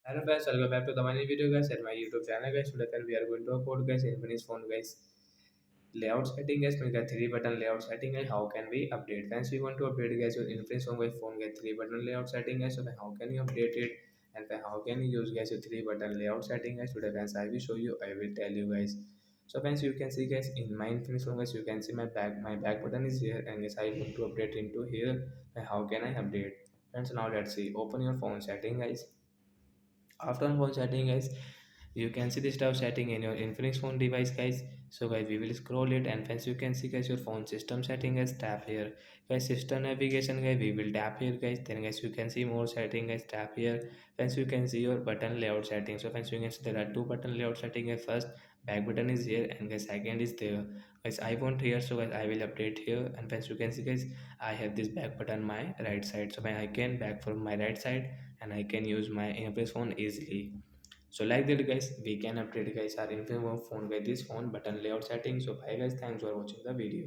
Hello guys, welcome back to the my new video guys at my YouTube channel guys. Today then we are going to upload guys Infinix phone guys. Layout setting guys, we got three button layout setting guys. How can we update? Once we want to update guys your Infinix phone get three button layout setting guys. So then how can you update it? And then how can you use guys your three button layout setting guys? Today friends I will show you. I will tell you guys. So friends you can see guys in my Infinix phone guys you can see my back button is here and guys I want to update into here. And how can I update? Friends now let's see. Open your phone setting guys. After on phone setting guys, you can see the stuff setting in your Infinix phone device guys. So guys we will scroll it and friends you can see guys your phone system setting guys, tap here guys, system navigation guys, we will tap here guys. Then guys you can see more setting guys, tap here. Friends you can see your button layout setting. So friends you can see there are two button layout setting guys. First back button is here and guys second is there guys. I want here, so guys I will update here. And friends you can see guys I have this back button my right side, so I can back from my right side and I can use my Infinix phone easily. So like that guys, we can update guys our Infomobile phone with this phone button layout setting. So bye guys, thanks for watching the video.